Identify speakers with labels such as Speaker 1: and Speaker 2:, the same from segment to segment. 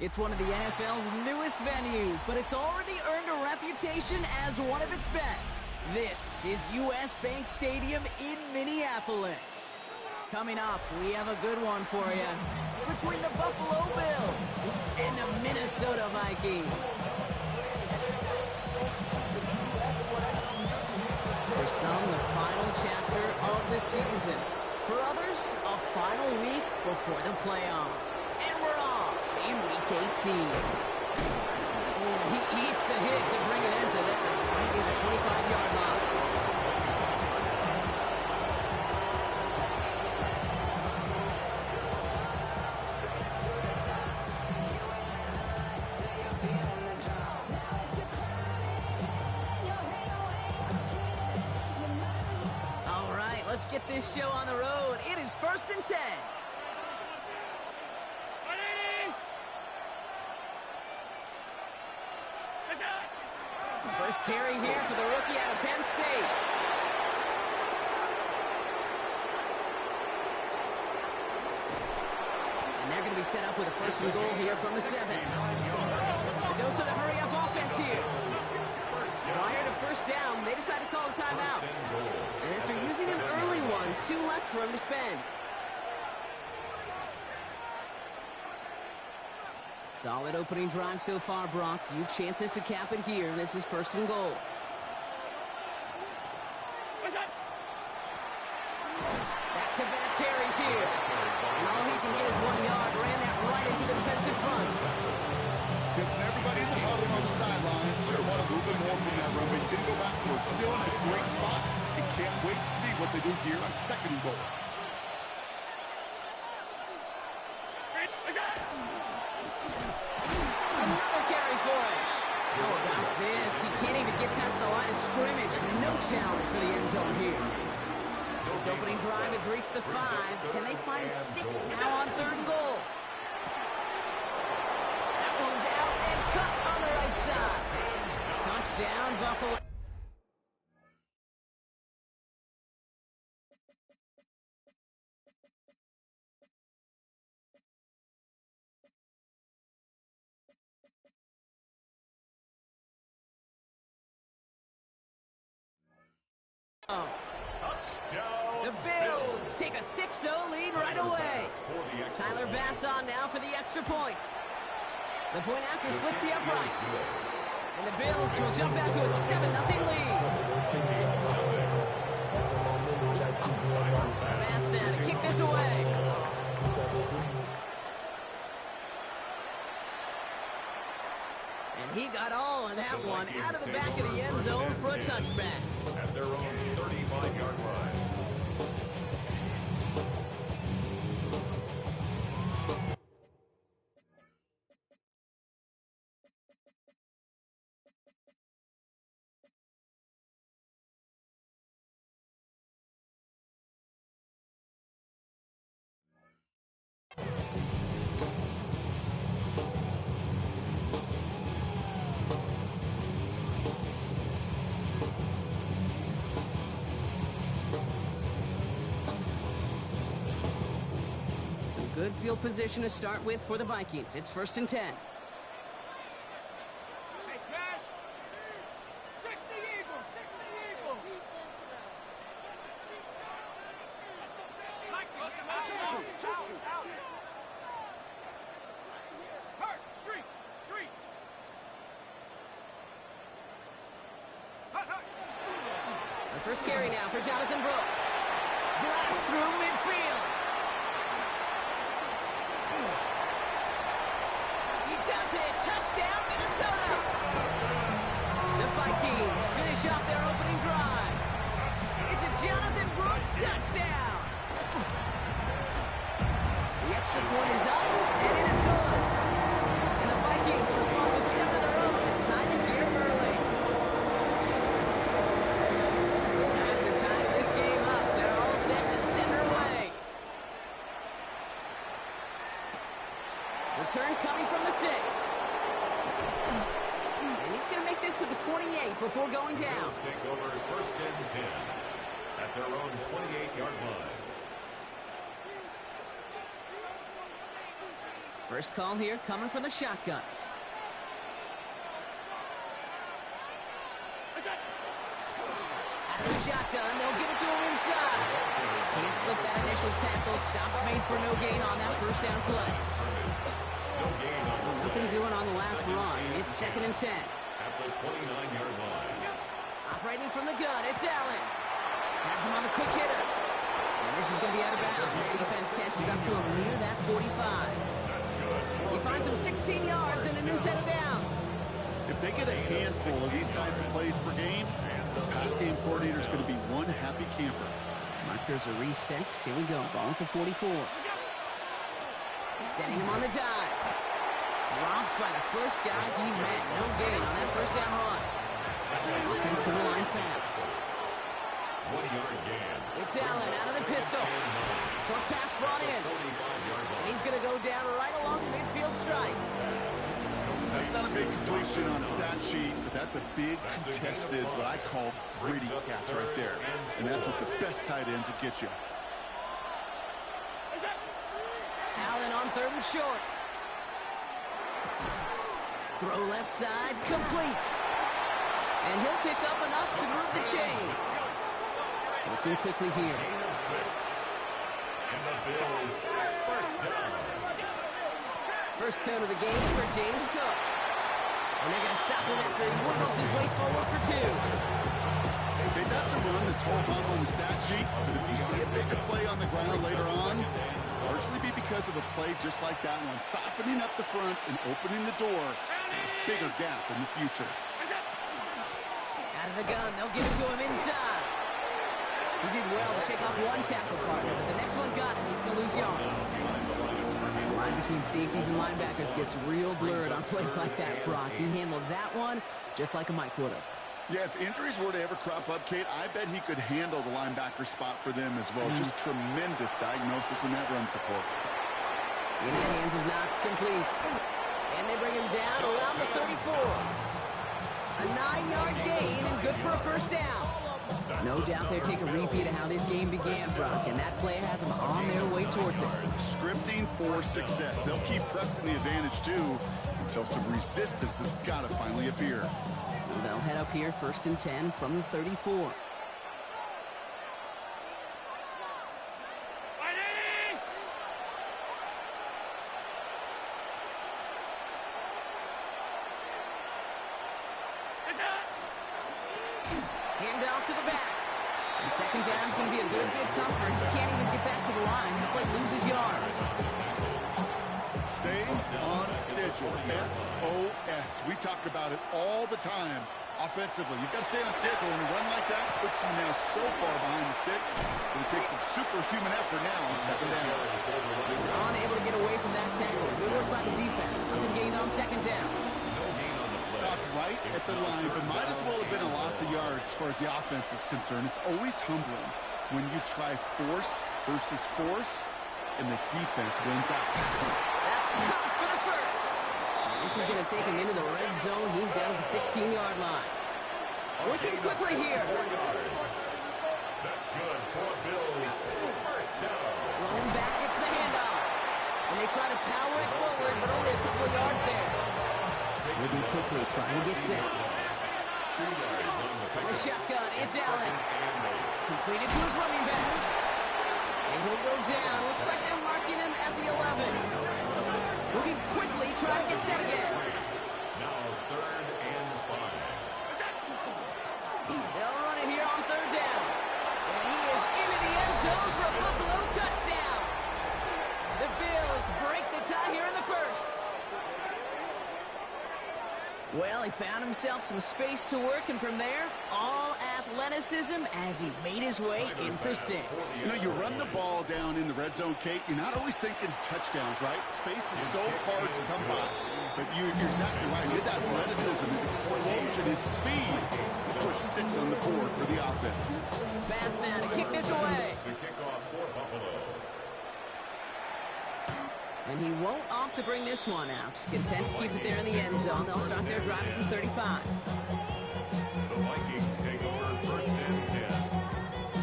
Speaker 1: It's one of the NFL's newest venues, but it's already earned a reputation as one of its best. This is U.S. Bank Stadium in Minneapolis. Coming up, we have a good one for you. Between the Buffalo Bills and the Minnesota Vikings. For some, the final chapter of the season. For others, a final week before the playoffs. And we're off in Week 18. He eats a hit to bring it into this. Right near the 25-yard line. All right, let's get this show on the road. It is 1st and 10. First carry here for the rookie out of Penn State. And they're going to be set up with a 1st and goal here from the 7. A dose of the hurry-up offense here. Prior to 1st down, they decide to call a timeout. And after using an early one, 2 left for him to spend. Solid opening drive so far, Brock. Few chances to cap it here. This is 1st and goal. Back-to-back carries here. And all he can get is 1 yard. Ran that right into the defensive front.
Speaker 2: Listen, everybody in the huddle on the sidelines sure want to move it more from that run, but didn't go backwards. Still in a great spot. And can't wait to see what they do here on 2nd and goal.
Speaker 1: Another carry for him. How about this? He can't even get past the line of scrimmage. No challenge for the end zone here. This opening drive has reached the 5. Can they find 6 now on 3rd and goal? That one's out and cut on the right side. Touchdown, Buffalo. The Bills take a 6-0 lead right away. Tyler Bass on now for the extra point. The point after splits the uprights. And the Bills will jump out to a 7-0 lead. Bass now to kick this away. And he got all of that one out of the back of the end zone for a touchback.
Speaker 3: At their own 35-yard line.
Speaker 1: Good field position to start with for the Vikings. It's 1st and 10.
Speaker 4: Hey, smash! 60 Eagles! 60 Eagles! Out! Hurt! Street! Hut!
Speaker 1: The first carry now for Jonathan Brooks. Blast through midfield. He does it. Touchdown, Minnesota. The Vikings finish off their opening drive. It's a Jonathan Brooks touchdown. The extra point is up, and it is good. And the Vikings respond with 7 of their own to tie it here early. After tying this game up, they're all set to send her away. Return coming from the 6. And he's going to make this to the 28 before going down.
Speaker 3: Bills take over 1st and 10 at their own 28-yard line.
Speaker 1: First call here coming from the shotgun. Out of the shotgun, they'll give it to him inside. Can't slip that initial tackle. Stops made for no gain on that first down play. Nothing doing on the last run. It's 2nd and 10.
Speaker 3: At the 29-yard line.
Speaker 1: Operating from the gun, it's Allen. Has him on the quick hitter. And this is going to be out of bounds. Defense catches up to him near that 45. He finds him 16 yards and a new set of downs.
Speaker 2: If they get a handful of these types of plays per game, the pass game coordinator is going to be one happy camper.
Speaker 1: Markers are reset. Here we go. Ball at the 44. Setting him on the dive. Dropped by the first guy he met. No gain on that first down run. Offensive line fast.
Speaker 3: 1-yard gain.
Speaker 1: It's Allen out of the pistol. Short pass brought in. And he's going to go down right along the midfield stripe.
Speaker 2: That's not a big completion on a stat sheet, but that's a big contested, what I call gritty catch right there. And that's what the best tight ends will get you.
Speaker 1: Allen on 3rd and short. Throw left side, complete. And he'll pick up enough to move the chains. Looking quickly here.
Speaker 3: Gain of 6. And the Bills first down.
Speaker 1: First down of the game for James Cook. And they're going to stop him after he wiggles his way forward for 2.
Speaker 2: Okay, that's a run that's ho-hum on the stat sheet, but if you see a bigger play on the ground later on, largely be because of a play just like that one, softening up the front and opening the door, bigger gap in the future.
Speaker 1: Out of the gun, they'll give it to him inside. He did well to shake off one tackle partner, but the next one got him. He's going to lose yards. The line between safeties and linebackers gets real blurred on plays like that, Brock. He handled that one just like a Mike would have.
Speaker 2: Yeah, if injuries were to ever crop up, Kate, I bet he could handle the linebacker spot for them as well. Just tremendous diagnosis in that run support.
Speaker 1: In the hands of Knox, complete. And they bring him down around the 34. A 9-yard gain and good for a first down. No doubt they'll take a repeat of how this game began, Brock, and that play has them on their way towards it.
Speaker 2: Scripting for success. They'll keep pressing the advantage, too, until some resistance has got to finally appear.
Speaker 1: So they'll head up here, 1st and 10 from the 34. Handoff to the back. And 2nd down's going to be a good bit tougher. He can't even get back to the line. This play loses yards.
Speaker 2: Stay on schedule. SOS. We talk about it all the time. Offensively, you've got to stay on schedule, and a run like that puts you now so far behind the sticks. It takes some superhuman effort now on 2nd down.
Speaker 1: Unable to get away from that tackle. Good work by the defense. Nothing gained on 2nd down.
Speaker 2: Stopped right at the line, but might as well have been a loss of yards as far as the offense is concerned. It's always humbling when you try force versus force, and the defense wins out.
Speaker 1: That's caught for the first. This is going to take him into the red zone. He's down at the 16-yard line. Working quickly here.
Speaker 3: 4 yards. That's good for Bills. First down.
Speaker 1: Rolling back, gets the handoff. And they try to power it forward, but only a couple of yards there. Moving quickly, trying to get set.
Speaker 3: 2 yards on
Speaker 1: The shotgun, it's Allen. Completed to his running back. And he'll go down. Looks like they're marking him at the 11. Moving quickly, trying to get set again.
Speaker 3: Now 3rd and 5.
Speaker 1: They'll run it here on 3rd down. And he is into the end zone for a Buffalo touchdown. The Bills break the tie here in the first. Well, he found himself some space to work, and from there, all athleticism as he made his way in for 6.
Speaker 2: You know, you run the ball down in the red zone, Kate, you're not always thinking touchdowns, right? Space is so hard to come by. But you're exactly right. His athleticism, his explosion, his speed put 6 on the board for the offense.
Speaker 1: Pass now to kick this away.
Speaker 3: To kick off for Buffalo.
Speaker 1: And he won't opt to bring this one out. Content to keep it there in the end zone. They'll start their drive at the 35.
Speaker 3: The Vikings take over 1st and 10.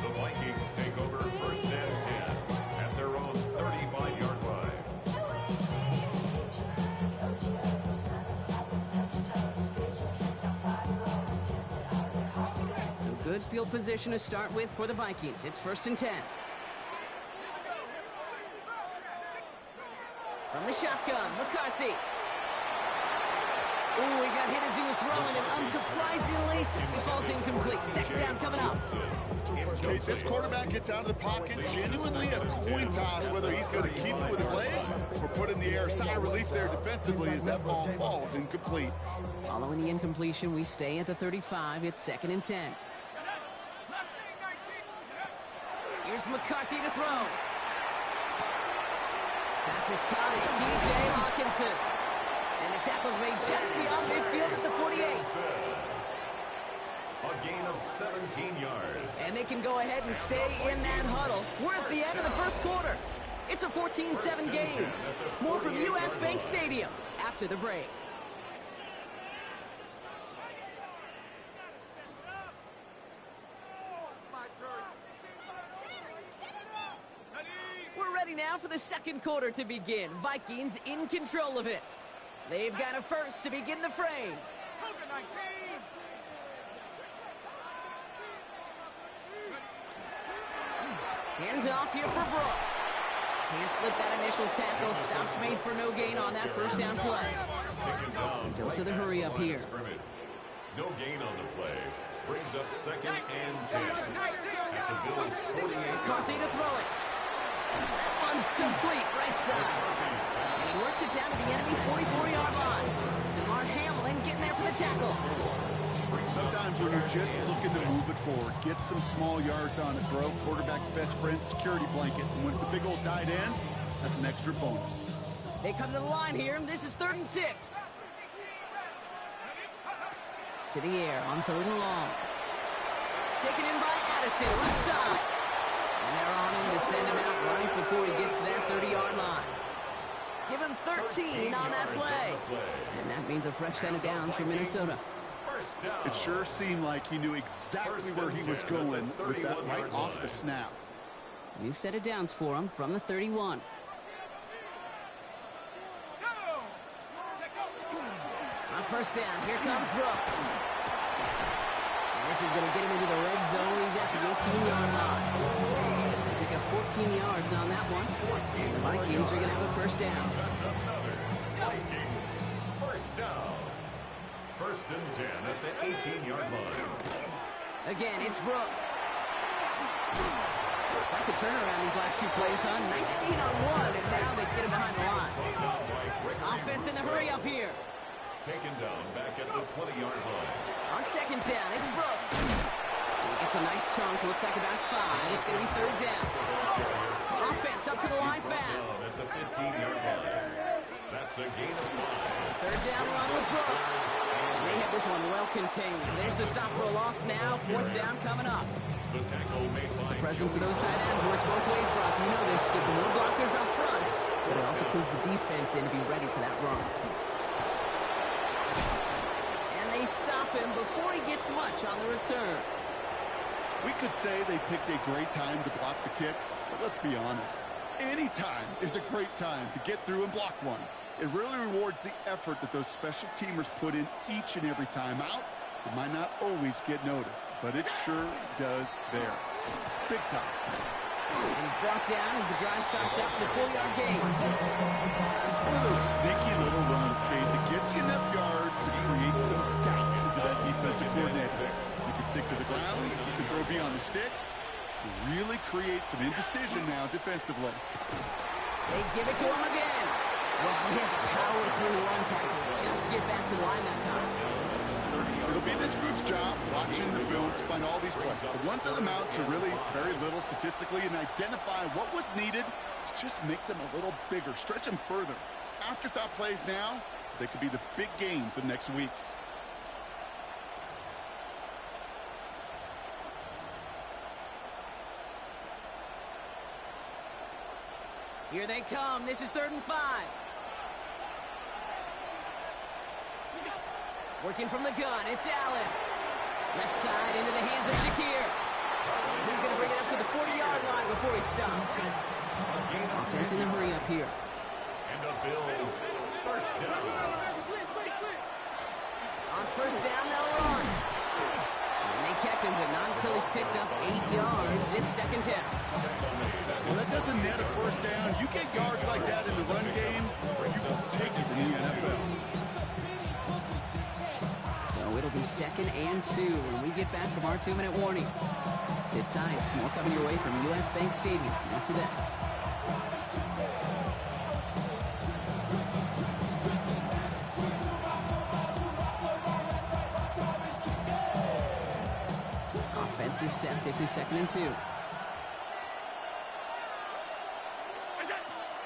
Speaker 3: The Vikings take over 1st and 10 at their own 35-yard line.
Speaker 1: good field position to start with for the Vikings. It's 1st and 10. From the shotgun, McCarthy. Ooh, he got hit as he was throwing, and unsurprisingly, he falls incomplete. Second down coming up.
Speaker 2: Okay, this quarterback gets out of the pocket, genuinely a coin toss whether he's going to keep it with his legs or put it in the air. Sigh of relief there defensively as that ball falls incomplete.
Speaker 1: Following the incompletion, we stay at the 35. It's 2nd and 10. Here's McCarthy to throw. Pass is caught. It's T.J. Hawkinson. And the tackle's made just beyond midfield at the 48.
Speaker 3: A gain of 17 yards.
Speaker 1: And they can go ahead and stay in that huddle. We're at the end of the first quarter. It's a 14-7 game. More from U.S. Bank Stadium after the break. We're ready now for the second quarter to begin. Vikings in control of it. They've got a first to begin the frame. Hands off here for Brooks. Can't slip that initial tackle. Stops made for no gain on that first down play. Dose of the hurry up here.
Speaker 3: No gain on the play. Brings up 2nd and 10. At the Bills' 48.
Speaker 1: McCarthy to throw it. That one's complete, right side. And he works it down to the enemy 44-yard line. DeMar Hamlin getting there for the tackle.
Speaker 2: Sometimes when you're just looking to move it forward, get some small yards on a throw, quarterback's best friend, security blanket. And when it's a big old tight end, that's an extra bonus.
Speaker 1: They come to the line here. This is 3rd and 6. To the air on 3rd and long. Taken in by Addison, left side. And they're on him to send him out right before he gets to that 30-yard line. Give him 13 on that play. And that means a fresh set of downs for Minnesota.
Speaker 2: It sure seemed like he knew exactly where he was going with that right off the snap.
Speaker 1: New set of downs for him from the 31. On 1st down, here comes Brooks. And this is going to get him into the red zone. He's at the 18-yard line. Pick up 14 yards on that one. And the Vikings are going to have a first down.
Speaker 3: That's another Vikings first down. 1st and 10 at the 18-yard line.
Speaker 1: Again, it's Brooks. Like the turnaround these last 2 plays, huh? Nice gain on one, and now they get him behind the line. Offense in the hurry up here.
Speaker 3: Taken down back at the 20-yard line.
Speaker 1: On 2nd down, it's Brooks. He gets a nice chunk, looks like about 5. It's going to be 3rd down. Offense up to the line fast.
Speaker 3: At the 15-yard line. That's a gain of 5.
Speaker 1: 3rd down run with Brooks. And they have this one well contained. There's the stop for a loss now. 4th down coming up.
Speaker 3: The tackle made by
Speaker 1: The presence of those tight ends works both ways, Brock. You know this. Gets some little blockers up front, but it also pulls the defense in to be ready for that run. And they stop him before he gets much on the return.
Speaker 2: We could say they picked a great time to block the kick, but let's be honest. Any time is a great time to get through and block one. It really rewards the effort that those special teamers put in each and every time out. It might not always get noticed, but it sure does there. Big time.
Speaker 1: And he's brought down as the drive starts out with a 4-yard gain.
Speaker 2: It's one of those sneaky little runs, Kate, that gets you enough yards to create some doubt into that defensive coordinator. You can stick to the ground, you can throw beyond the sticks. You really create some indecision now defensively.
Speaker 1: They give it to him again. Well, he had to power through one tackle just to get back to the line that time.
Speaker 2: It'll be this group's job watching the film to find all these plays. The ones that amount to really very little statistically and identify what was needed to just make them a little bigger, stretch them further. Afterthought plays now, they could be the big gains of next week.
Speaker 1: Here they come. This is 3rd and 5. Working from the gun, it's Allen. Left side into the hands of Shakir. And he's going to bring it up to the 40-yard line before he stops. Offense in a hurry up here.
Speaker 3: And the Bills first down.
Speaker 1: On 1st down, they'll run. And they catch protection, but not until he's picked up 8 yards. It's second down.
Speaker 2: Well, that doesn't net a first down. You get yards like that in the run game, you will take it in the NFL.
Speaker 1: So it'll be 2nd and 2 when we get back from our 2-minute warning. Sit tight. More coming your way from U.S. Bank Stadium after this. Offense is set. This is 2nd and 2.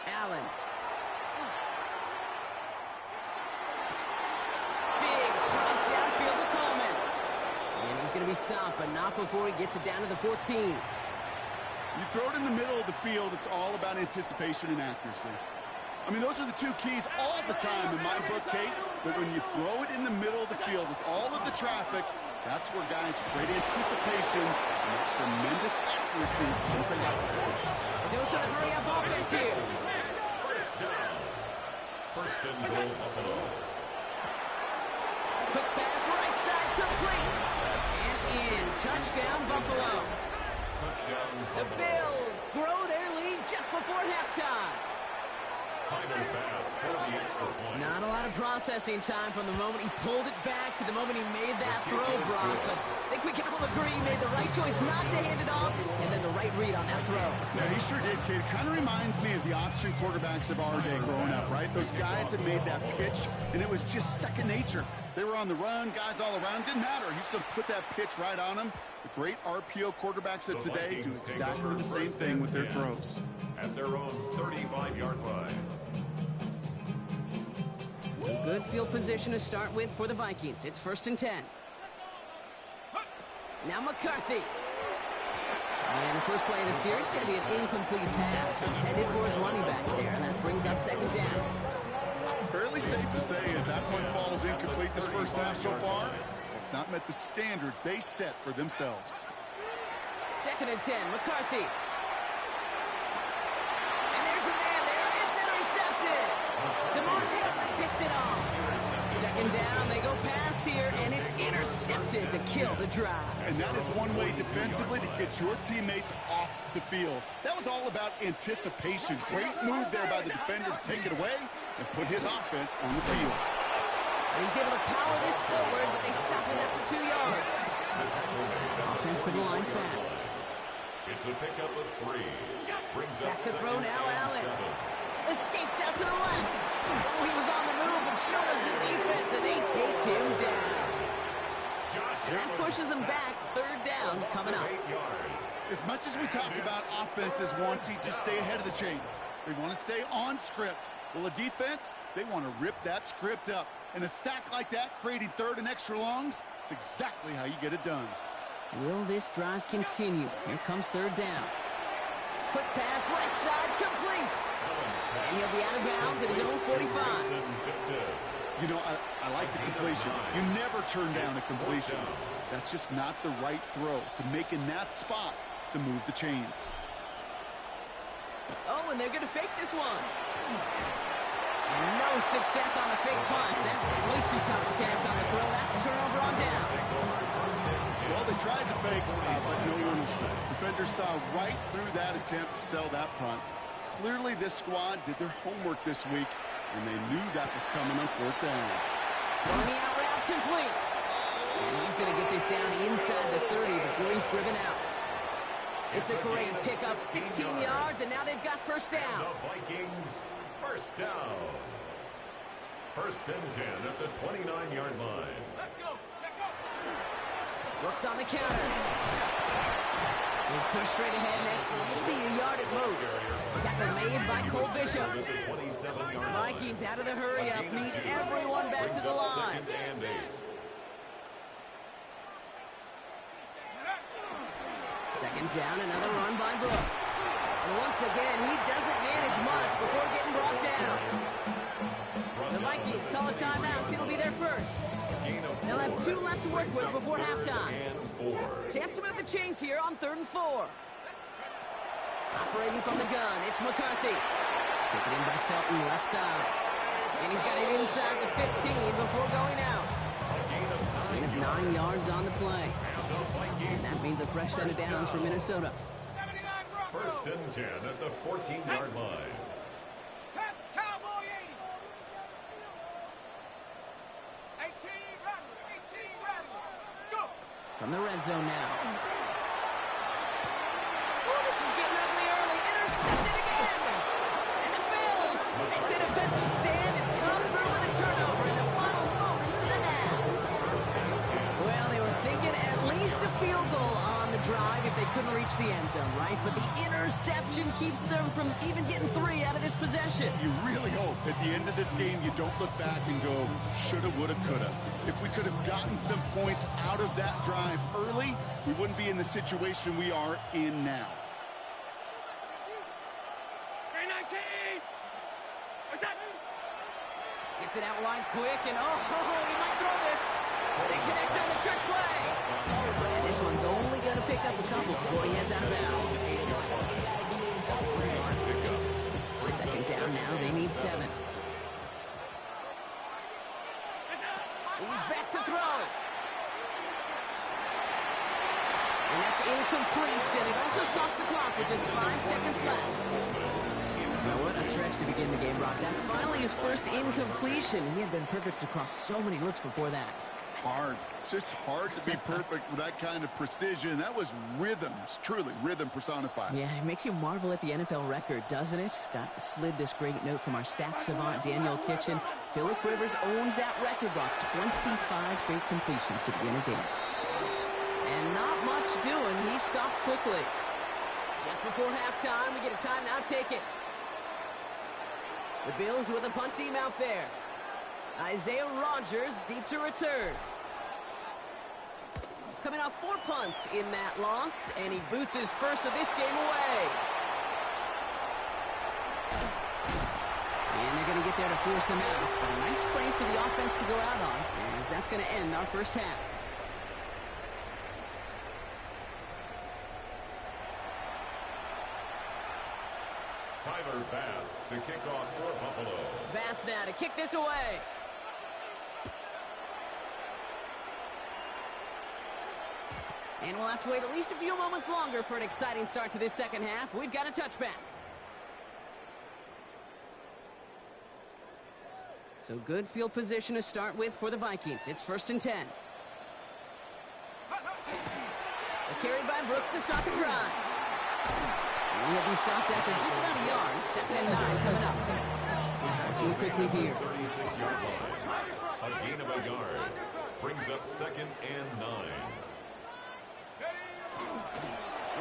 Speaker 1: Allen. Big strike downfield to Coleman. And he's going to be stopped, but not before he gets it down to the 14.
Speaker 2: You throw it in the middle of the field, it's all about anticipation and accuracy. I mean, those are the two keys all the time in my book, Kate, that when you throw it in the middle of the field with all of the traffic, that's where guys with great anticipation and tremendous accuracy come to life.
Speaker 1: Dose of the hurry-up offense here.
Speaker 3: First down. First and goal, Buffalo.
Speaker 1: Quick pass right side, complete. And in. Touchdown, Buffalo.
Speaker 3: Touchdown,
Speaker 1: The
Speaker 3: Buffalo.
Speaker 1: Bills grow their lead just before halftime.
Speaker 3: Final pass for the extra point.
Speaker 1: Not a lot of processing time from the moment he pulled it back to the moment he made that throw, Brock. But I think we can all agree he made the right choice not to hand it off, and then the right read on that throw.
Speaker 2: Yeah, he sure did, Kate. It kind of reminds me of the option quarterbacks of our day growing up, right? Those guys that made that pitch, and it was just second nature. They were on the run, guys all around. Didn't matter. He's going to put that pitch right on them. The great RPO quarterbacks of today do exactly the same thing with their throws.
Speaker 3: At their own 35-yard line.
Speaker 1: So good field position to start with for the Vikings. It's 1st and 10. Now McCarthy. And the first play of the series is going to be an incomplete pass intended for his running back there, and that brings up 2nd down.
Speaker 2: Fairly safe to say as that one falls incomplete this first half so far, it's not met the standard they set for themselves.
Speaker 1: 2nd and 10, McCarthy. And there's a man there. It's intercepted. DeMar Hamlin picks it off. 2nd down, they go pass here, and it's intercepted to kill the drive.
Speaker 2: And that is one way defensively to get your teammates off the field. That was all about anticipation. Great move there by the defender to take it away and put his offense on the field.
Speaker 1: And he's able to power this forward, but they stop him after 2 yards. Offensive line fast.
Speaker 3: It's a pickup of 3. Brings up
Speaker 1: Back to throw now, Allen.
Speaker 3: 7.
Speaker 1: Escapes out to the left. Oh, he was on the move, but so is the defense, and they take him down. And that pushes them back. 3rd down coming up.
Speaker 3: 8 yards.
Speaker 2: As much as we talk about offenses wanting to stay ahead of the chains, they want to stay on script. Well, a defense, they want to rip that script up. And a sack like that, creating 3rd and extra longs, it's exactly how you get it done.
Speaker 1: Will this drive continue? Here comes 3rd down. Quick pass, right side, complete. And he'll be out of bounds at his own 45.
Speaker 2: You know, I like the completion. You never turn down a completion. That's just not the right throw to make in that spot to move the chains.
Speaker 1: Oh, and they're going to fake this one. And no success on the fake punch. That was way too tough to connect on the throw. That's a turnover on downs.
Speaker 2: Well, they tried the fake, but no one was free. Defenders saw right through that attempt to sell that punt. Clearly, this squad did their homework this week, and they knew that was coming on 4th down.
Speaker 1: Running out route complete. And he's going to get this down inside the 30 before he's driven out. It's a great pickup, 16 yards, and now they've got 1st down.
Speaker 3: The Vikings, 1st down. 1st and 10 at the 29-yard line.
Speaker 4: Let's go. Check up.
Speaker 1: Looks on the counter. He's pushed straight ahead, and that's maybe a yard at most. Tackle made by Cole Bishop.
Speaker 3: At the 27-yard line.
Speaker 1: Vikings out of the hurry-up, need everyone back to the line.
Speaker 3: 2nd and 8.
Speaker 1: Second down, another run by Brooks. And once again, he doesn't manage much before getting brought down. The Vikings call a timeout. It'll be their first. They'll have 2 left to work with before halftime. Chance to move the chains here on 3rd and 4. Operating from the gun, it's McCarthy. Taken in by Felton, left side. And he's got it inside the 15 before going out. Gain of 9 yards on the play. And that means a fresh set of downs for Minnesota.
Speaker 4: 79 Broncos.
Speaker 3: First and 10 at the 14-yard line.
Speaker 4: Pep, Cowboy 80. 18 Rattler. 18 Rattler. Go.
Speaker 1: From the red zone now. Oh, this is getting ugly early. Intercepted again. And the Bills make the defensive stand and come through with a turnover in the final moments of the half. Well, they were thinking at least a field goal on the drive if they couldn't reach the end zone, right? But the interception keeps them from even getting 3 out of this possession.
Speaker 2: You really hope at the end of this game you don't look back and go, shoulda, woulda, coulda. If we could have gotten some points out of that drive early, we wouldn't be in the situation we are in now.
Speaker 4: 319. What's that?
Speaker 1: Gets it out wide quick, and he might throw this. They connect on the trick play. And this one's only going to pick up a couple before he heads out of bounds. Second down now, they need 7. He's back to throw. And that's incomplete, and it also stops the clock with just 5 seconds left. Now, what a stretch to begin the game, Brock. That finally his first incompletion. He had been perfect across so many looks before that.
Speaker 2: Hard. It's just hard to be perfect with that kind of precision. That was rhythm. It's truly rhythm personified.
Speaker 1: Yeah, it makes you marvel at the NFL record, doesn't it? Got slid this great note from our stats savant, Daniel Kitchen. Phillip Rivers owns that record, Brock. 25 straight completions to begin a game. And not much doing. He stopped quickly. Just before halftime, we get a timeout. Take it. The Bills with a punt team out there. Isaiah Rodgers deep to return. Coming off 4 punts in that loss, and he boots his first of this game away. And they're going to get there to force him out, but a nice play for the offense to go out on, as that's going to end our first half.
Speaker 3: Tyler Bass to kick off for Buffalo.
Speaker 1: Bass now to kick this away. And we'll have to wait at least a few moments longer for an exciting start to this second half. We've got a touchback. So good field position to start with for the Vikings. It's 1st and 10. A carry by Brooks to start the drive. And he'll be stopped after just about a yard. 2nd and 9 coming up. He's working quickly here.
Speaker 3: 36-yard line. A gain of a yard. Brings up 2nd and 9.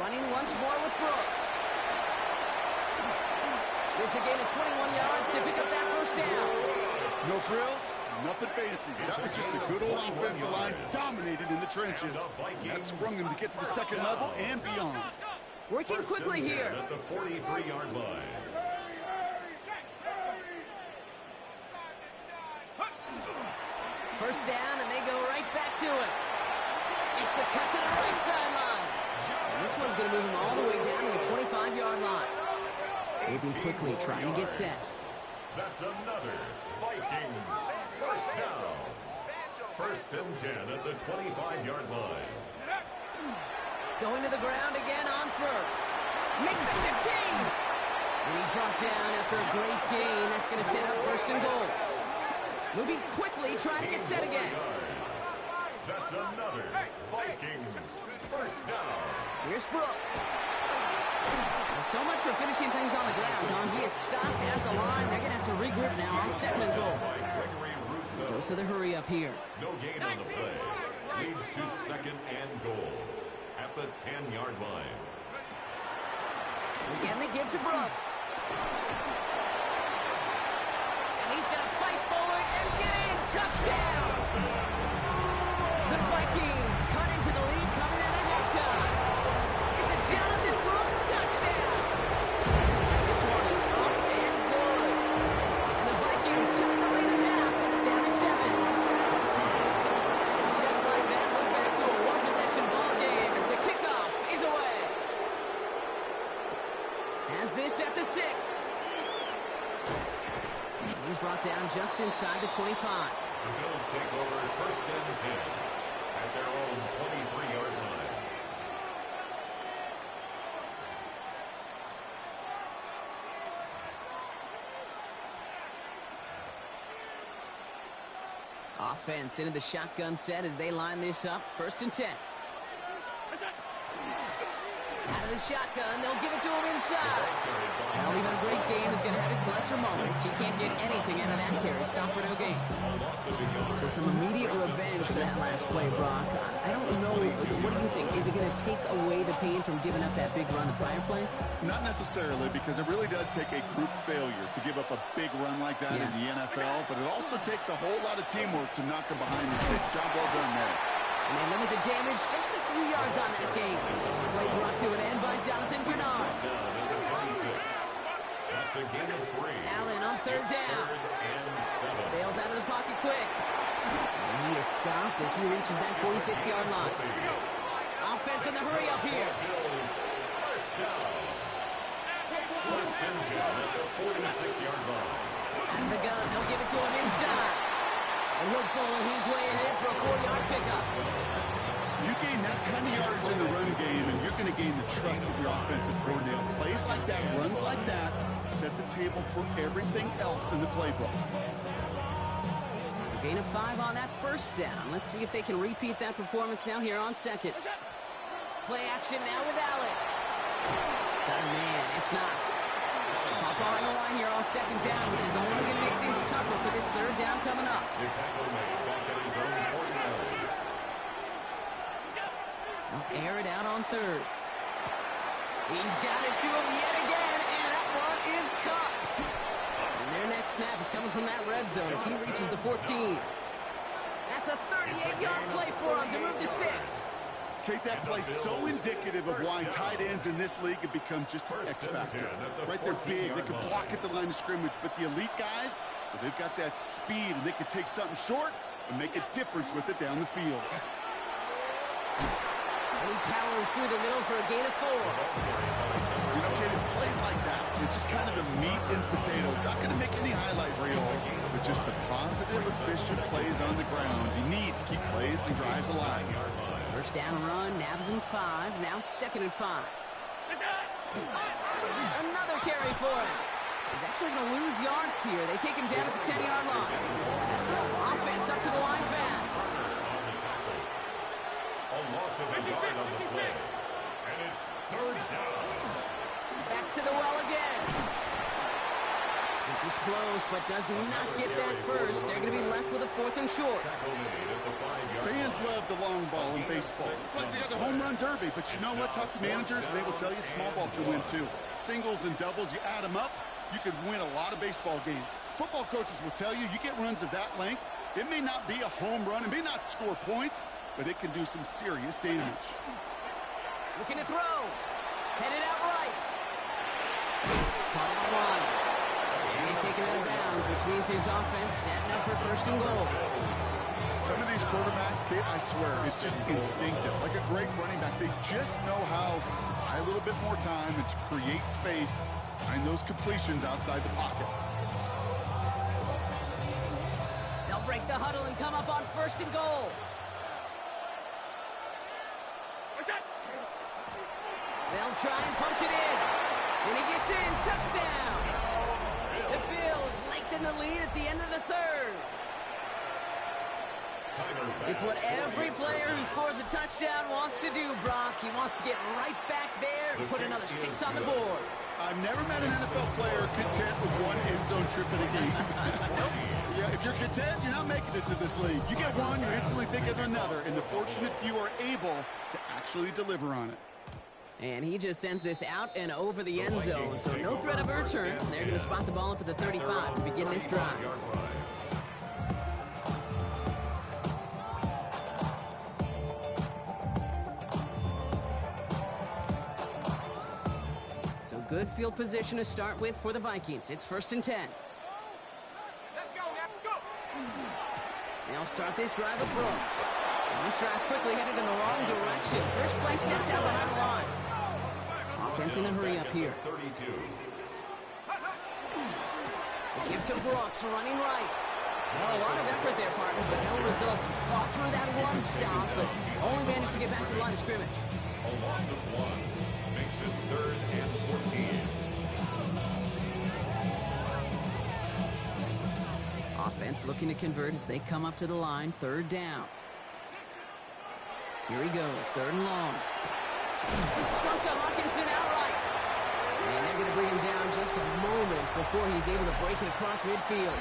Speaker 1: Running once more with Brooks. It's a gain of 21 yards to pick up that first down.
Speaker 2: No frills, nothing fancy. That was just a good old offensive line dominated in the trenches. That sprung them to get to the second level and beyond.
Speaker 1: Working quickly here.
Speaker 3: At the 43-yard line.
Speaker 1: First down, and they go right back to it. Makes a cut to the right sideline. And this one's going to move him all the way down to the 25-yard line. Moving quickly, trying to get set.
Speaker 3: That's another Vikings first down. 1st and 10 at the 25-yard line.
Speaker 1: Going to the ground again on first. Makes the 15. And he's brought down after a great gain. That's going to set up 1st and goal. Moving quickly, trying to get set again.
Speaker 3: That's another Vikings first down.
Speaker 1: Here's Brooks. Well, so much for finishing things on the ground, huh? He is stopped at the line. They're going to have to regroup now on 2nd and goal. Dose of the hurry up here.
Speaker 3: No gain on the play. Leads to 2nd and goal at the 10-yard line.
Speaker 1: Again, they give to Brooks. And he's going to fight forward and get in. Touchdown! The Vikings cut into the lead coming out of halftime. It's a Jonathan Brooks touchdown. This one is up and good. And the Vikings cut the lead in half. It's down to 7. Just like that, we're back to a one-possession ball game as the kickoff is away. Has this at the 6. He's brought down just inside the 25.
Speaker 3: The Bills take over 1st and 10. at their own 23-yard line.
Speaker 1: Offense into the shotgun set as they line this up. 1st and 10. Out of the shotgun, they'll give it to him inside. Well, even a great game is going to have its lesser moments. You can't get anything out of that carry. Stop for no gain. So some immediate revenge for that last play, Brock. I don't know. What do you think? Is it going to take away the pain from giving up that big run the prior play?
Speaker 2: Not necessarily, because it really does take a group failure to give up a big run like that in the NFL, but it also takes a whole lot of teamwork to knock them behind the sticks. Job well done there.
Speaker 1: And they limit the damage just a few yards on that game. Play brought to an end by Jonathan Bernard.
Speaker 3: That's a gain of 3.
Speaker 1: Allen on 3rd down. Bails out of the pocket quick. And he is stopped as he reaches that 46-yard line. Offense in the hurry up here.
Speaker 3: First down. 1st and 10 at the 46-yard line.
Speaker 1: Out of the gun, they'll give it to him inside. And he'll pull his way ahead for a 4-yard pickup.
Speaker 2: You gain that kind of yardage in the run game, and you're going to gain the trust of your offensive coordinator. Plays like that, runs like that, set the table for everything else in the playbook.
Speaker 1: So gain of 5 on that 1st down. Let's see if they can repeat that performance now here on 2nd. Play action now with Allen. Got a man, it's Knox. Pop on the line here on 2nd down, which is only going to make things tougher for this 3rd down coming up.
Speaker 3: The tackle made back at his own 49.
Speaker 1: They'll air it out on 3rd. He's got it to him yet again, and that one is caught. And their next snap is coming from that red zone as he reaches the 14. That's a 38-yard play for him to move the sticks.
Speaker 2: Kate, that play so indicative of why tight ends in this league have become just an X factor. Right, they're big, they can block at the line of scrimmage, but the elite guys, well, they've got that speed, and they can take something short and make a difference with it down the field.
Speaker 1: And he powers through the middle for a gain of 4.
Speaker 2: You know, Kate, it's plays like that. It's just kind of the meat and potatoes. Not going to make any highlight reel, but just the positive, efficient plays on the ground. You need to keep plays and drives alive.
Speaker 1: 1st down run, nabs him 5, now 2nd and 5. Another carry for him. He's actually going to lose yards here. They take him down at the 10-yard line. Offense up to the line fast.
Speaker 3: A loss of a yard on the play. And it's 3rd down.
Speaker 1: Back to the well again. This is close, but does not get that first. They're going to be left with a 4th and short.
Speaker 2: Fans love the long ball in baseball. It's like they got the home run derby, but you know what? Talk to managers, and they will tell you small ball can win too. Singles and doubles, you add them up, you could win a lot of baseball games. Football coaches will tell you, you get runs of that length, it may not be a home run, it may not score points, but it can do some serious damage.
Speaker 1: Looking to throw. Headed out right. Caught on one. And they take him out of bounds, which means his offense setting up for 1st and goal.
Speaker 2: Some of these quarterbacks, Kate, I swear, it's just instinctive. Like a great running back, they just know how to buy a little bit more time and to create space to find those completions outside the pocket.
Speaker 1: They'll break the huddle and come up on 1st and goal. They'll try and punch it in. And he gets in. Touchdown. The Bills lengthen the lead at the end of the 3rd. It's what every player who scores a touchdown wants to do, Brock. He wants to get right back there and put another 6 on the board.
Speaker 2: I've never met an NFL player content with one end zone trip in a game. Yeah, if you're content, you're not making it to this league. You get one, you instantly think of another, and the fortunate few are able to actually deliver on it.
Speaker 1: And he just sends this out and over the end zone, so no threat of a return. They're going to spot the ball up at the 35 to begin this drive. So good field position to start with for the Vikings. It's 1st and 10.
Speaker 4: Let's go, go!
Speaker 1: They'll start this drive with Brooks. And this drive's quickly headed in the wrong direction. First play sent down behind the line. Offense in a hurry up here.
Speaker 3: 32.
Speaker 1: Give to Brooks, running right. Well, a lot of effort there, partner, but no results. Fought through that one stop, but only managed to get back to the line of scrimmage.
Speaker 3: A loss of 1 makes it 3rd and 14.
Speaker 1: Offense looking to convert as they come up to the line, 3rd down. Here he goes, 3rd and long. Trumps to Hawkinson outright. And they're going to bring him down just a moment before he's able to break it across midfield.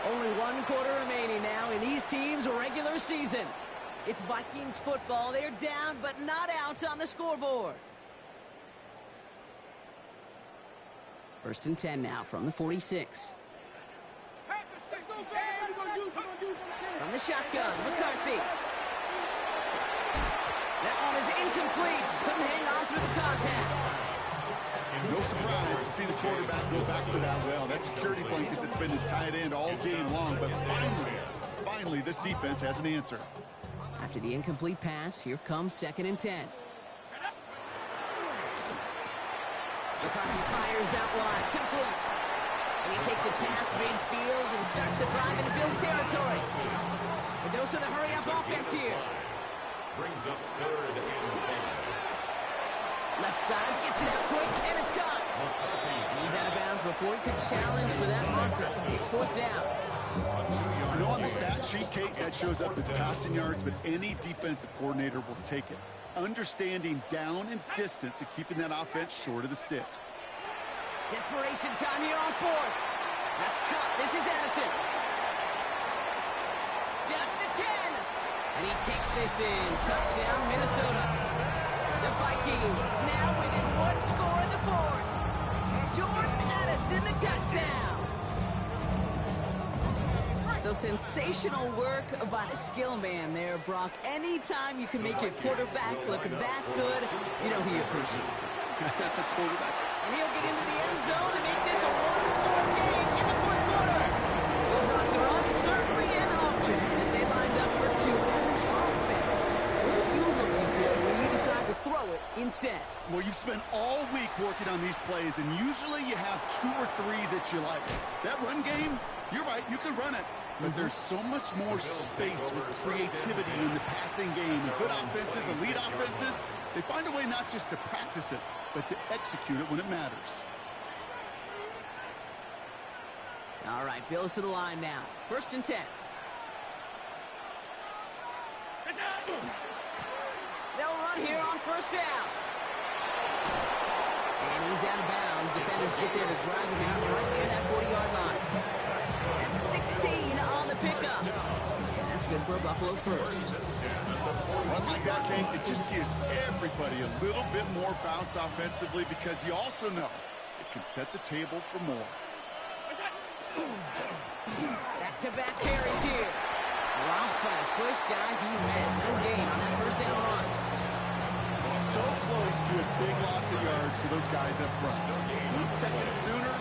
Speaker 1: Only 1 quarter remaining now in these teams' regular season. It's Vikings football. They're down, but not out on the scoreboard. 1st and 10 now from the 46. From the shotgun, McCarthy. That one is incomplete. Couldn't hang on through the contact.
Speaker 2: No surprise to see the quarterback go back to that well. That security blanket that's been his tight end all game long, but finally, this defense has an answer.
Speaker 1: After the incomplete pass, here comes 2nd and 10. McCarthy fires out wide, complete. And he takes it past midfield and starts the drive into Bills territory. A dose of the hurry-up offense here.
Speaker 3: Brings up 3rd and 5.
Speaker 1: Left side, gets it out quick, and it's caught. And he's out of bounds before he could challenge for that marker. It's 4th down.
Speaker 2: I know on the stat sheet, Kate, that shows up as passing yards, but any defensive coordinator will take it. Understanding down and distance and keeping that offense short of the sticks.
Speaker 1: Desperation time here on 4th. That's cut. This is Addison. Down to the 10. And he takes this in. Touchdown, Minnesota. The Vikings now within 1 score in the 4th. Jordan Addison, the touchdown. So sensational work by the skill man there, Brock. Anytime you can make your quarterback look that good, you know he appreciates it.
Speaker 2: That's a quarterback.
Speaker 1: And he'll get into the end zone to make this a 1-score game in the 4th quarter. Well, Brock, they're uncertainty and option as they lined up for 2. As an offense, what are you looking for when you decide to throw it instead?
Speaker 2: Well, you've spent all week working on these plays, and usually you have 2 or 3 that you like. That run game, you're right, you can run it. But there's so much more space with creativity in the passing game. And good offenses, elite offenses, they find a way not just to practice it, but to execute it when it matters.
Speaker 1: All right, Bills to the line now. 1st and 10. They'll run here on 1st down. And he's out of bounds. Defenders get there to drive him out right near that 40-yard line. That's 16 on the pickup. And that's good for a Buffalo first.
Speaker 2: One like that, Kate, it just gives everybody a little bit more bounce offensively because you also know it can set the table for more.
Speaker 1: Back-to-back carries here. Dropped by the first guy he met. No gain on that 1st down run.
Speaker 2: So close to a big loss of yards for those guys up front. 1 second sooner,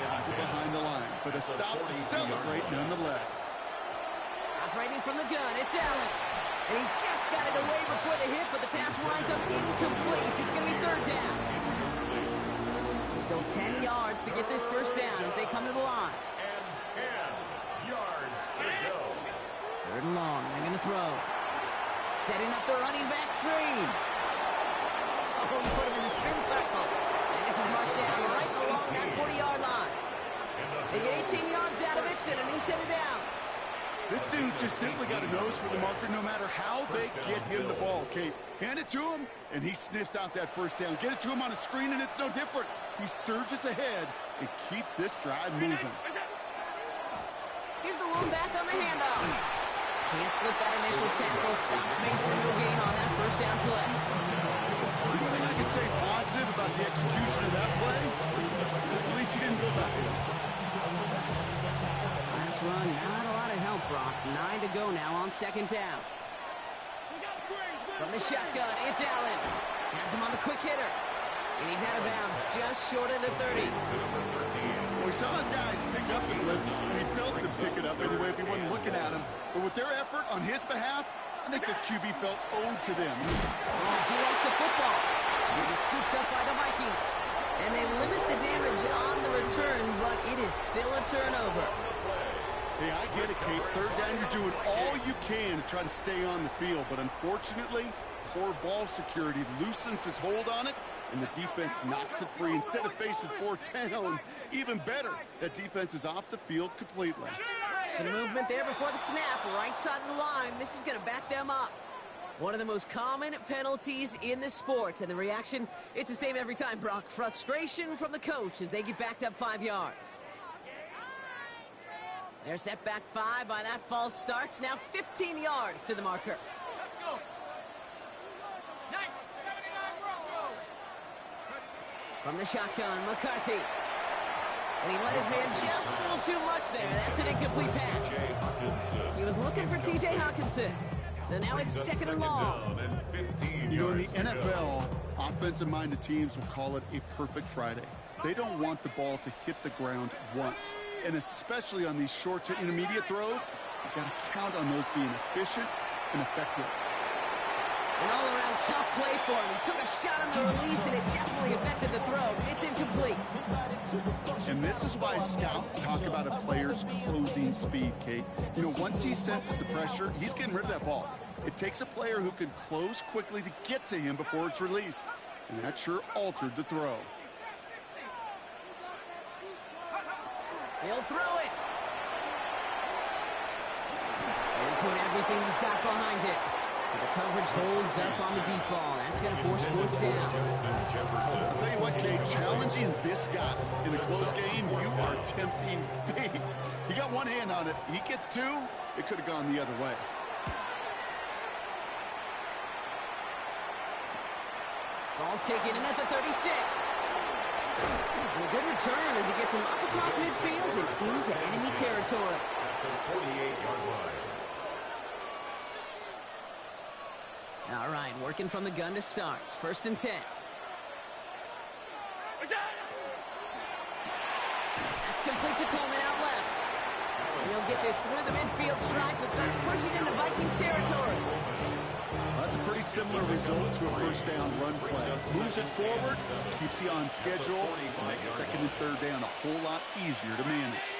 Speaker 2: tackle behind the line. But a stop to celebrate nonetheless.
Speaker 1: Operating from the gun, it's Allen. And he just got it away before the hit, but the pass winds up incomplete. It's going to be 3rd down. Still 10 yards to get this 1st down as they come to the line.
Speaker 3: And 10 yards to go.
Speaker 1: 3rd and long, they're going to throw. Setting up the running back screen. Oh, he put him in the spin cycle. And this is marked down right along that 40-yard line. They get 18 yards out of it and a new set of downs.
Speaker 2: This dude just simply got a nose for the marker no matter how they get him the ball, Kate. Hand it to him, and he sniffs out that 1st down. Get it to him on a screen, and it's no different. He surges ahead and keeps this drive moving.
Speaker 1: Here's the lone back on the handoff. Can't slip that initial tackle. Stops made for no gain on that 1st down play.
Speaker 2: One thing I can say positive about the execution of that play is at least he didn't go backwards.
Speaker 1: Last run, not a lot of help, Brock. 9 to go now on 2nd down. From the shotgun, it's Allen. Has him on the quick hitter. And he's out of bounds, just short of the 30.
Speaker 2: Well, we saw his guys pick up the blitz, and he felt them pick it up anyway if he wasn't looking at him. But with their effort on his behalf, I think this QB felt owed to them.
Speaker 1: Oh, he lost the football. This is scooped up by the Vikings. And they limit the damage on the return, but it is still a turnover.
Speaker 2: Hey, I get it, Kate. Third down, you're doing all you can to try to stay on the field. But unfortunately, poor ball security loosens his hold on it, and the defense knocks it free instead of facing fourth down. Even better, that defense is off the field completely.
Speaker 1: Some movement there before the snap, right side of the line. This is going to back them up. One of the most common penalties in the sport, and the reaction, it's the same every time, Brock. Frustration from the coach as they get backed up 5 yards. They're set back 5 by that false start. Now 15 yards to the marker.
Speaker 4: Let's go. 79 Bravo.
Speaker 1: From the shotgun, McCarthy. And he let his man just a little too much there. That's an incomplete pass. He was looking for T.J. Hawkinson. So now it's second and long.
Speaker 2: You know, in the NFL, offensive-minded teams will call it a perfect Friday. They don't want the ball to hit the ground once. And especially on these short to intermediate throws, you've got to count on those being efficient and effective.
Speaker 1: An all-around tough play for him. He took a shot on the release, and it definitely affected the throw. It's incomplete.
Speaker 2: And this is why scouts talk about a player's closing speed, Kate. You know, once he senses the pressure, he's getting rid of that ball. It takes a player who can close quickly to get to him before it's released. And that sure altered the throw.
Speaker 1: He'll throw it. And put everything he's got behind it. So the coverage holds up on the deep ball. That's going to force fourth down.
Speaker 2: I'll tell you what, Kate, challenging this guy in a close game, you are tempting fate. He got one hand on it. He gets two. It could have gone the other way.
Speaker 1: Ball taken in at the 36. And a good return as he gets him up across midfield and into enemy territory.
Speaker 3: The 48-yard line.
Speaker 1: All right, working from the gun to start. First and 10. That's complete to Coleman out left. And he'll get this through the midfield stripe that starts pushing into Vikings territory.
Speaker 2: That's a pretty similar result to a first down run play. Moves it forward, keeps you on schedule, makes second and third down a whole lot easier to manage.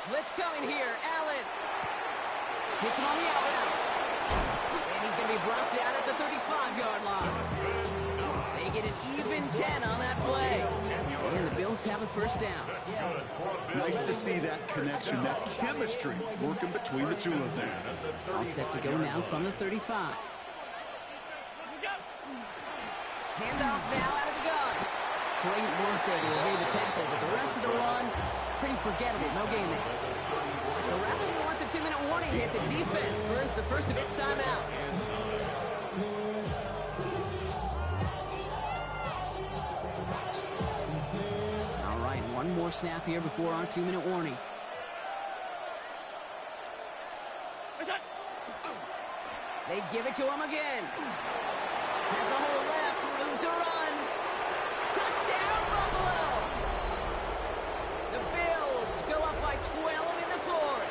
Speaker 1: Blitz coming here. Allen hits him on the out route. And he's going to be brought down at the 35-yard line. They get an even 10 on that play. And the Bills have a first down.
Speaker 2: Nice to see that connection, that chemistry working between the two of them.
Speaker 1: All set to go now from the 35. Handoff now out of the gun. Great work there to evade the tackle, but the rest of the run, pretty forgettable. No gain there. So rather than let the 2-minute warning hit, the defense burns the first of its timeouts. All right, one more snap here before our 2-minute warning. They give it to him again. Has a hole left, room to run. Touchdown, Buffalo! The Bills go up by 12 in the fourth.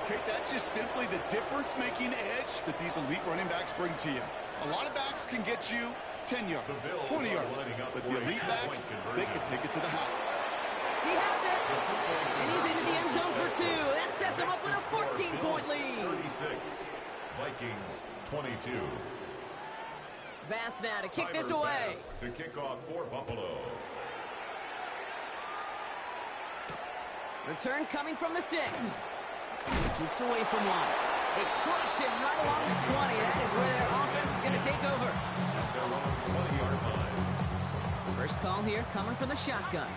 Speaker 2: Kate, that's just simply the difference-making edge that these elite running backs bring to you. A lot of backs can get you 10 yards, 20 yards, but the elite backs, they can take it to the house.
Speaker 1: He has it, and he's into the end zone for two. That sets him up with a 14-point lead.
Speaker 3: 36, Vikings 22.
Speaker 1: Bass now to kick this away.
Speaker 3: To kick off for Buffalo.
Speaker 1: Return coming from the 6. Kicks away from one. They crush him right along the 20. That is where their offense is going to take over.
Speaker 3: At their own 20-yard line.
Speaker 1: First call here coming from the shotgun.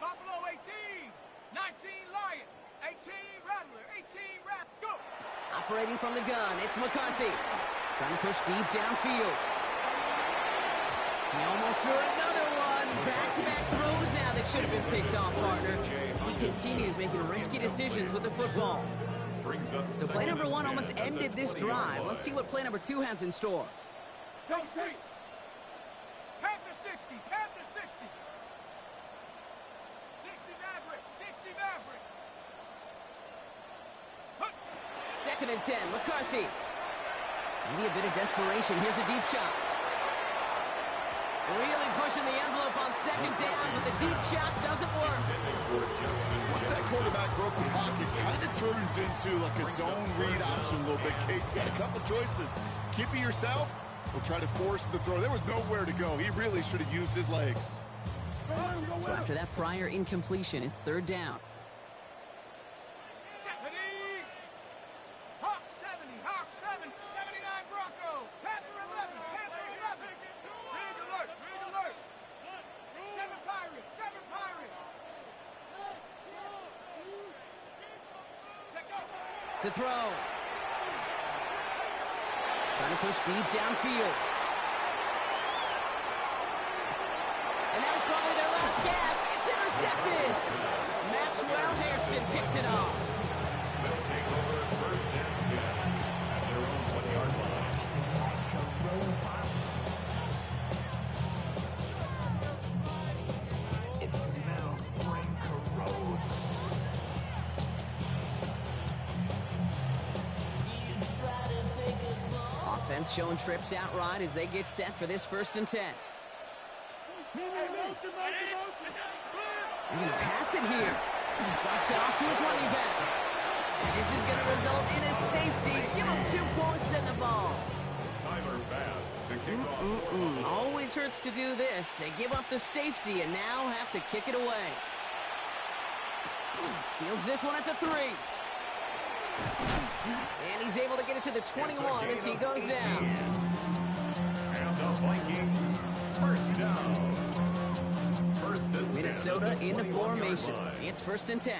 Speaker 4: Buffalo 18, 19 Lion, 18 Rattler, 18 Rat, go!
Speaker 1: Operating from the gun, it's McCarthy. Trying to push deep downfield. He almost threw another one. Back-to-back throws now that It should have been picked off, partner, as he continues making risky decisions with the football. So play number 1 almost ended this drive. Let's see what play number 2 has in store.
Speaker 4: Go straight. Panther 60. Panther 60. 60 Maverick. 60 Maverick.
Speaker 1: Second and 10, McCarthy. Maybe a bit of desperation. Here's a deep shot. Really pushing the envelope on second down, but the deep shot doesn't work.
Speaker 2: Once that quarterback broke the pocket, kind of turns into like a zone read option a little bit. Kate, got a couple choices. Keep it yourself or try to force the throw. There was nowhere to go. He really should have used his legs.
Speaker 1: So after that prior incompletion, it's third down.
Speaker 4: Hawk 70. Hawk 7. 79 Bronco. Panther 11. Panther 11. Rig alert. Rig alert. 7 Pirates. 7 Pirates. Check out.
Speaker 1: To throw. Trying to push deep downfield. And that was probably their last gasp. It's intercepted. Maxwell Hairston picks it off.
Speaker 3: They'll take over first and 10 at their own 20-yard line.
Speaker 5: Its metal brain corrodes.
Speaker 1: Offense showing trips outright as they get set for this first and 10. They're going to pass it here. Dropped it off to his running back. And this is going to result in a safety. Give him 2 points in the ball.
Speaker 3: Tyler Bass to kick off.
Speaker 1: Always hurts to do this. They give up the safety and now have to kick it away. Fields this one at the 3. And he's able to get it to the 21 as he goes down.
Speaker 3: And the Vikings first down. First and 10
Speaker 1: Minnesota
Speaker 3: at the
Speaker 1: in the
Speaker 3: 21-yard
Speaker 1: formation.
Speaker 3: line.
Speaker 1: It's first and 10.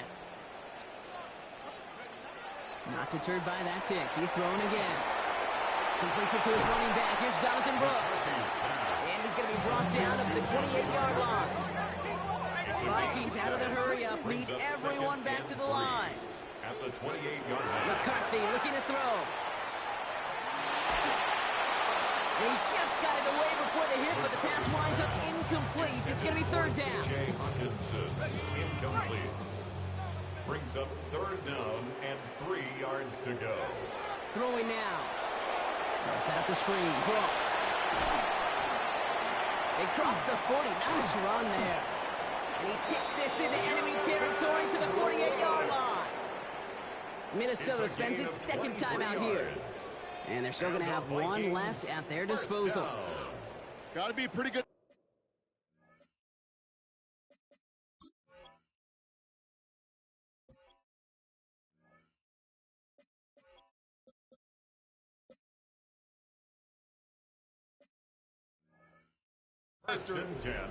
Speaker 1: Not deterred by that pick. He's throwing again. Completes it to his running back. Here's Jonathan Brooks. And he's going to be brought down at the 28-yard line. Vikings out of the hurry-up. Need everyone back to the line.
Speaker 3: At the 28-yard line.
Speaker 1: McCarthy looking to throw. They just got it away before the hit, but the pass winds up incomplete. It's going to be third down.
Speaker 3: Jay Hawkinson, incomplete. Brings up third down and 3 yards to go.
Speaker 1: Throwing now. They set up the screen. Brooks. They cross the 40. Nice run there. And he takes this into enemy territory to the 48-yard line. Minnesota spends its second time out here. And they're still going to have one left at their disposal.
Speaker 2: Got to be pretty good.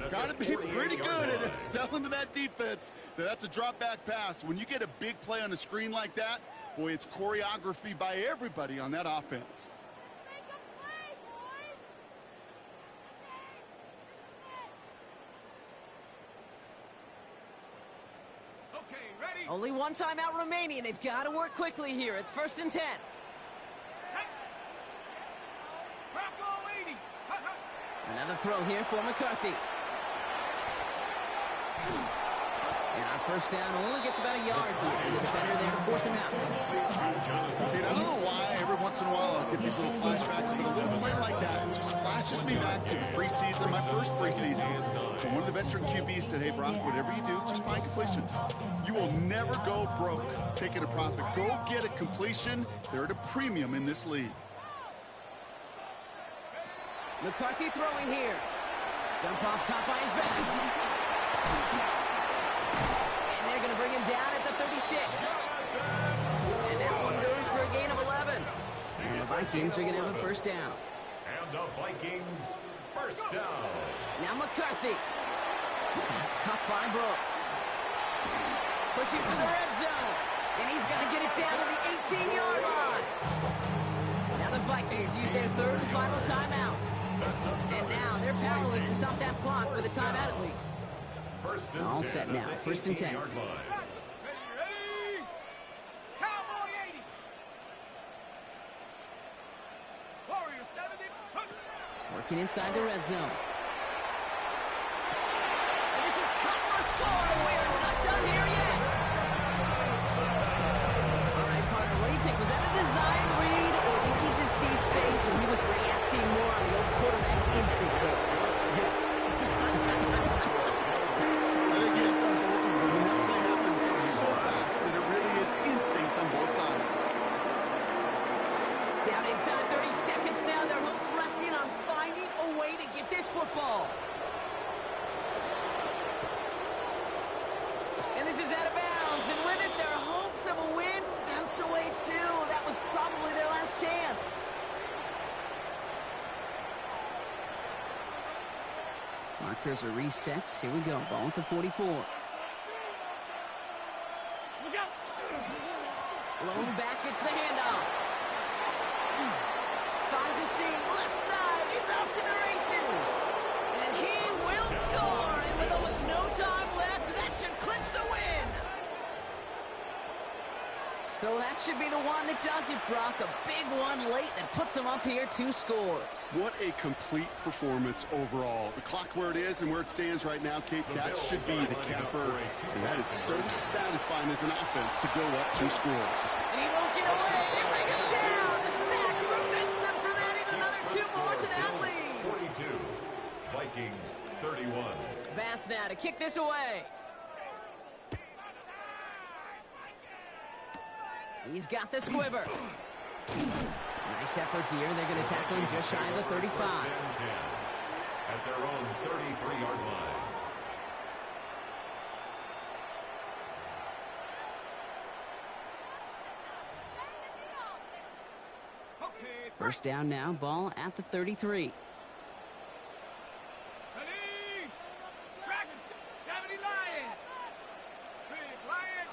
Speaker 2: Got to be pretty good at selling to that defense. That's a drop back pass. When you get a big play on the screen like that, boy, it's choreography by everybody on that offense.
Speaker 4: Okay, ready?
Speaker 1: Only one timeout remaining. They've got to work quickly here. It's first and 10.
Speaker 4: Bronco 80.
Speaker 1: Another throw here for McCarthy. And on first down, only gets about a yard here. And the defender there to force him out.
Speaker 2: Dude, I don't know why every once in a while I'll get these little flashbacks, but a little play like that just flashes me back to the preseason, my first preseason. And one of the veteran QBs said, hey, Brock, whatever you do, just find completions. You will never go broke taking a profit. Go get a completion. They're at a premium in this league.
Speaker 1: McCarthy throwing here. Dump off, caught by his back. And they're going to bring him down at the 36. And that one goes for a gain of 11. And the Vikings are going to have a first down.
Speaker 3: And the Vikings first down.
Speaker 1: Now McCarthy. That's cut by Brooks. Pushing for the red zone. And he's going to get it down to the 18-yard line. Now the Vikings use their third and final timeout. And now they're powerless to stop that clock with a timeout at least.
Speaker 3: First and
Speaker 1: All
Speaker 3: 10
Speaker 1: set
Speaker 3: at
Speaker 1: now.
Speaker 3: the
Speaker 1: First and 10.
Speaker 4: Ready,
Speaker 3: 18-yard line.
Speaker 4: ready. Cowboy 80. Warrior 70.
Speaker 1: Working inside the red zone. And this is cut for a score, and we are not done here yet. All right, partner, what do you think? Was that a design read, or did he just see space and he was reacting more on the old quarterback instinct there? Yes.
Speaker 2: I think yes on both of them, and that play happens so fast that it really is instincts on both sides.
Speaker 1: Down inside 30 seconds now. Their hopes resting on finding a way to get this football. And this is out of bounds. And with it, their hopes of a win bounce away too. That was probably their last chance. Markers are reset. Here we go. Ball at the 44. Blown back. It's the handoff. Finds a seam, left side, he's off to the races. And he will score. And with almost no time left, that should clinch the win. So that should be the one that does it, Brock. A big one late that puts him up here 2 scores.
Speaker 2: What a complete performance overall. The clock where it is and where it stands right now, Kate, that should be the capper. And that is so satisfying as an offense to go up 2 scores.
Speaker 1: And he won't get away. They bring him down. The sack prevents them from adding another 2 more to that lead.
Speaker 3: 42. Vikings 31.
Speaker 1: Bass now to kick this away. He's got the squiver. Nice effort here. They're going to tackle him just shy of the 35.
Speaker 3: First and 10 at their own 33-yard line.
Speaker 1: First down now. Ball at the 33.
Speaker 4: Ready. Dragon 70 Lion. Big Lion.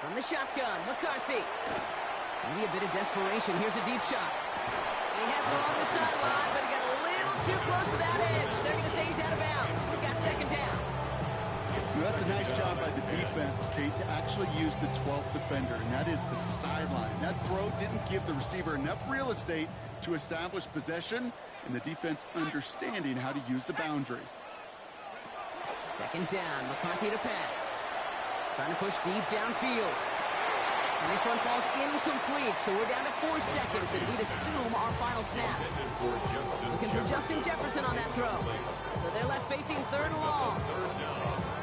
Speaker 1: From the shotgun, McCarthy. Maybe a bit of desperation. Here's a deep shot. He has it along the sideline, but he got a little too close to that edge. They're going to say he's out of bounds. We've got second down.
Speaker 2: Well, that's a nice job by the defense, Kate, to actually use the 12th defender, and that is the sideline. That throw didn't give the receiver enough real estate to establish possession, and the defense understanding how to use the boundary.
Speaker 1: Second down, McCarthy to pass. Trying to push deep downfield. And this one falls incomplete, so we're down to 4 seconds, and we'd assume our final snap. Looking for Justin Jefferson on that throw. So they're left facing 3rd and long.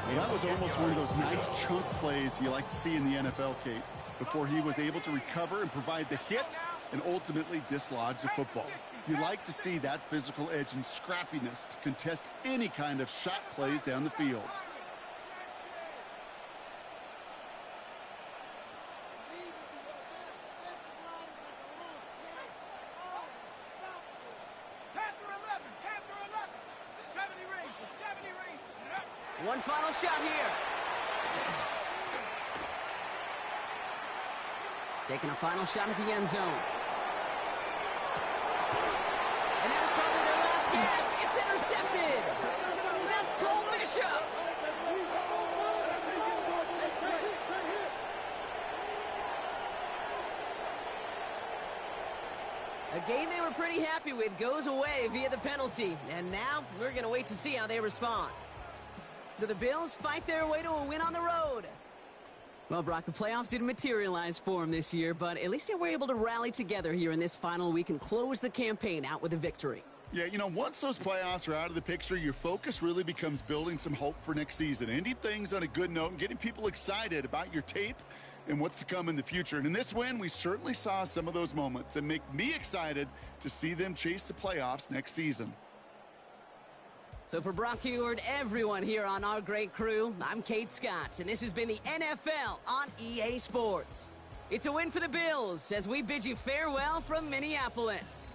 Speaker 2: Well, that was almost one of those nice chunk plays you like to see in the NFL, Kate, before he was able to recover and provide the hit and ultimately dislodge the football. You like to see that physical edge and scrappiness to contest any kind of shot plays down the field.
Speaker 1: One final shot here. Taking a final shot at the end zone. And that was probably their last gasp. It's intercepted. That's Cole Bishop. A game they were pretty happy with goes away via the penalty. And now we're going to wait to see how they respond. So the Bills fight their way to a win on the road. Well, Brock, the playoffs didn't materialize for them this year, but at least they were able to rally together here in this final week and close the campaign out with a victory.
Speaker 2: Yeah, you know, once those playoffs are out of the picture, your focus really becomes building some hope for next season. Ending things on a good note and getting people excited about your tape and what's to come in the future. And in this win, we certainly saw some of those moments and make me excited to see them chase the playoffs next season.
Speaker 1: So for Brock Heward, everyone here on our great crew, I'm Kate Scott, and this has been the NFL on EA Sports. It's a win for the Bills as we bid you farewell from Minneapolis.